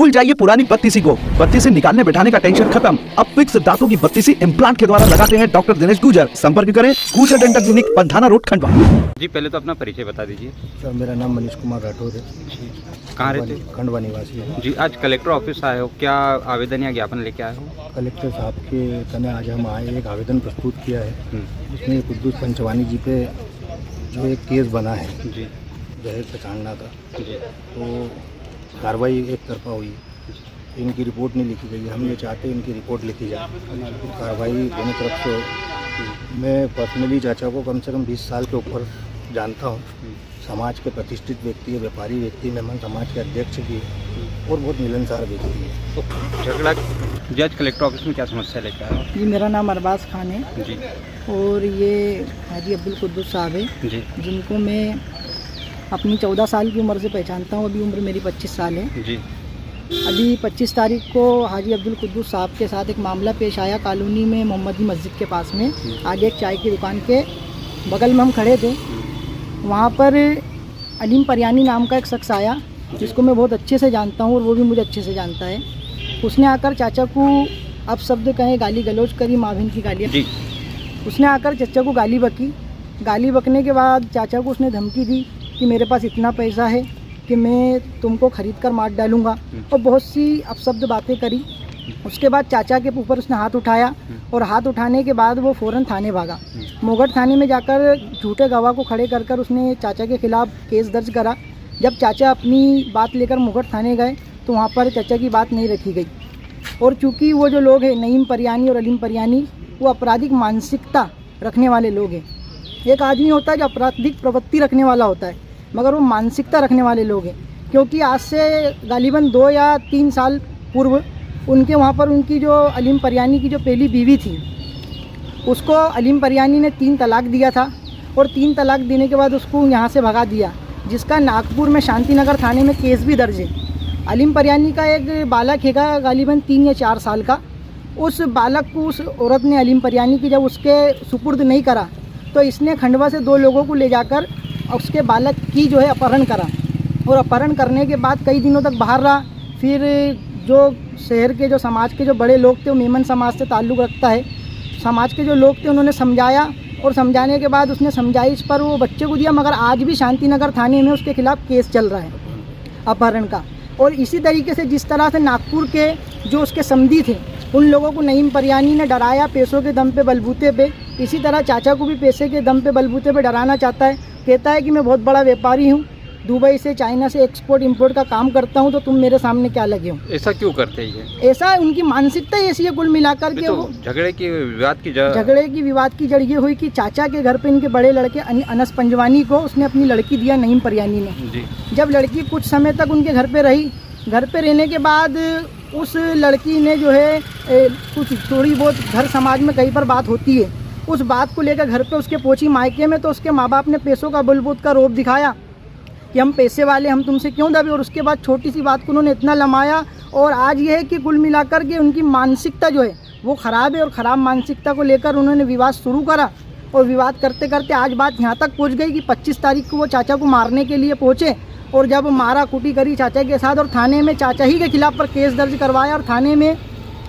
भूल जाइए पुरानी बत्तीसी को, बत्तीसी निकालने बैठाने का टेंशन खत्म। अब फिक्स दांतों की बत्तीसी इम्प्लांट के द्वारा लगाते हैं डॉक्टर दिनेश गुजर। संपर्क करें Gujar dental clinic, Pandhana road, Khandwa. जी पहले तो अपना परिचय बता दीजिए। सर मेरा नाम मनीष कुमार राठौर है। कहाँ रहते हैं? खंडवा निवासी है। जी आज कलेक्टर ऑफिस आए हो, क्या आवेदन या ज्ञापन लेके आए हो? कलेक्टर साहब के तने आज हम आए, एक आवेदन प्रस्तुत किया है जिसमें कुद्दूस पंचवानी जी पे जो एक केस बना है जी जहेज पहचानना का, जी तो कार्रवाई एक तरफा हुई, इनकी रिपोर्ट नहीं लिखी गई। हम ये चाहते हैं इनकी रिपोर्ट लिखी जाए, तो कार्रवाई दोनों तरफ से हो। मैं पर्सनली चाचा को कम से कम 20 साल के ऊपर जानता हूँ। समाज के प्रतिष्ठित व्यक्ति है, व्यापारी व्यक्ति, मेहमान समाज के अध्यक्ष भी है और बहुत मिलनसार व्यक्ति है। तो झगड़ा जी आज कलेक्टर ऑफिस में क्या समस्या लेके आए हो? जी मेरा नाम अरबाज खान है जी और ये हाजी अब्दुल कुद्दूस साहब है जी जिनको मैं अपनी 14 साल की उम्र से पहचानता हूँ। अभी उम्र मेरी 25 साल है। जी अभी 25 तारीख को हाजी अब्दुल कुद्दूस साहब के साथ एक मामला पेश आया कॉलोनी में, मोहम्मदी मस्जिद के पास में। आगे एक चाय की दुकान के बगल में हम खड़े थे। वहाँ पर अलीम परियानी नाम का एक शख्स आया जिसको मैं बहुत अच्छे से जानता हूँ और वो भी मुझे अच्छे से जानता है। उसने आकर चाचा को अब शब्द कहें गाली गलौज करी, माविन की गालियाँ। जी उसने आकर चाचा को गाली बकी। गाली बकने के बाद चाचा को उसने धमकी दी कि मेरे पास इतना पैसा है कि मैं तुमको खरीद कर मार डालूंगा, और बहुत सी अपशब्द बातें करी। उसके बाद चाचा के ऊपर उसने हाथ उठाया और हाथ उठाने के बाद वो फ़ौरन थाने भागा। मोगढ़ थाने में जाकर झूठे गवाह को खड़े कर उसने चाचा के खिलाफ़ केस दर्ज करा। जब चाचा अपनी बात लेकर मोगढ़ थाने गए तो वहाँ पर चाचा की बात नहीं रखी गई। और चूँकि वो जो लोग हैं नईम परियानी और अलीम परियानी, वो आपराधिक मानसिकता रखने वाले लोग हैं। एक आदमी होता है जो आपराधिक प्रवृत्ति रखने वाला होता है, मगर वो मानसिकता रखने वाले लोग हैं। क्योंकि आज से गालिबन 2 या 3 साल पूर्व उनके वहाँ पर उनकी जो अलीम परियानी की जो पहली बीवी थी, उसको अलीम परियानी ने 3 तलाक दिया था और 3 तलाक देने के बाद उसको यहाँ से भगा दिया, जिसका नागपुर में शांतिनगर थाने में केस भी दर्ज है। अलीम परियानी का एक बालक है गालिबन 3 या 4 साल का। उस बालक को उस औरत ने अलीम परियानी की जब उसके सुपुर्द नहीं करा तो इसने खंडवा से 2 लोगों को ले जाकर उसके बालक की जो है अपहरण करा, और अपहरण करने के बाद कई दिनों तक बाहर रहा। फिर जो शहर के जो समाज के जो बड़े लोग थे, वो मेमन समाज से ताल्लुक़ रखता है, समाज के जो लोग थे उन्होंने समझाया, और समझाने के बाद उसने समझाइश पर वो बच्चे को दिया। मगर आज भी शांतिनगर थाने में उसके खिलाफ़ केस चल रहा है अपहरण का। और इसी तरीके से जिस तरह से नागपुर के जो उसके समधी थे उन लोगों को नईम परियानी ने डराया पैसों के दम पे बलबूते पे, इसी तरह चाचा को भी पैसे के दम पे बलबूते पे डराना चाहता है। कहता है कि मैं बहुत बड़ा व्यापारी हूँ, दुबई से चाइना से एक्सपोर्ट इंपोर्ट का काम करता हूँ, तो तुम मेरे सामने क्या लगे हो। ऐसा क्यों करते हैं ये? ऐसा उनकी मानसिकता ऐसी है कुल मिलाकर के। वो झगड़े की विवाद की जड़ ये हुई कि चाचा के घर पे इनके बड़े लड़के अनस पंजवानी को उसने अपनी लड़की दिया नईम परियानी ने। जी जब लड़की कुछ समय तक उनके घर पे रही, घर पे रहने के बाद उस लड़की ने जो है कुछ थोड़ी बहुत घर समाज में कहीं पर बात होती है, उस बात को लेकर घर पे उसके पहुंची मायके में, तो उसके माँ बाप ने पैसों का बलबूत का रोब दिखाया कि हम पैसे वाले, हम तुमसे क्यों दबे। और उसके बाद छोटी सी बात को उन्होंने इतना लमाया, और आज ये है कि कुल मिलाकर के उनकी मानसिकता जो है वो ख़राब है, और ख़राब मानसिकता को लेकर उन्होंने विवाद शुरू करा। और विवाद करते करते आज बात यहाँ तक पहुँच गई कि 25 तारीख को वो चाचा को मारने के लिए पहुँचे, और जब मारा कुटी करी चाचा के साथ, और थाने में चाचा ही के खिलाफ़ पर केस दर्ज करवाया, और थाने में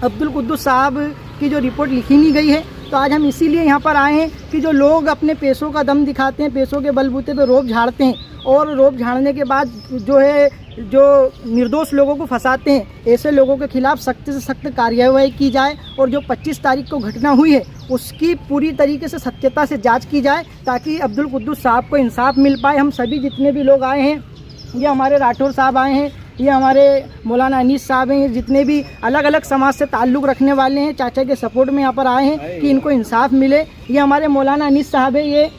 अब्दुल कुद्दूस साहब की जो रिपोर्ट लिखी नहीं गई है। तो आज हम इसीलिए यहाँ पर आए हैं कि जो लोग अपने पैसों का दम दिखाते हैं, पैसों के बलबूते पे रोब झाड़ते हैं, और रोब झाड़ने के बाद जो है जो निर्दोष लोगों को फंसाते हैं, ऐसे लोगों के खिलाफ़ सख्त से सख्त कार्यवाही की जाए। और जो 25 तारीख को घटना हुई है उसकी पूरी तरीके से सत्यता से जांच की जाए, ताकि अब्दुल कुद्दूस साहब को इंसाफ मिल पाए। हम सभी जितने भी लोग आए हैं, ये हमारे राठौर साहब आए हैं, ये हमारे मौलाना अनीस साहब हैं, ये जितने भी अलग अलग समाज से ताल्लुक़ रखने वाले हैं चाचा के सपोर्ट में यहाँ पर आए हैं कि इनको इंसाफ मिले। ये हमारे मौलाना अनीस साहब है, ये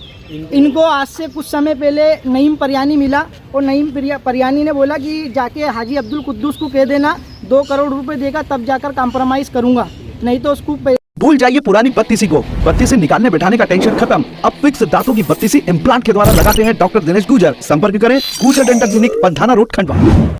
इनको आज से कुछ समय पहले नईम परियानी मिला, और नईम परियानी ने बोला कि जाके हाजी अब्दुल कुद्दूस को कह देना 2 करोड़ रुपए देगा तब जाकर कॉम्प्रोमाइज़ करूँगा, नहीं तो उसको भूल जाइए पुरानी बत्तीसी को, बत्तीसी निकालने बैठाने का टेंशन खत्म। अब फिक्स दांतों की बत्तीसी इम्प्लांट के द्वारा लगाते हैं डॉक्टर दिनेश गुजर। संपर्क करें Gujar dental clinic, Pandhana road, Khandwa.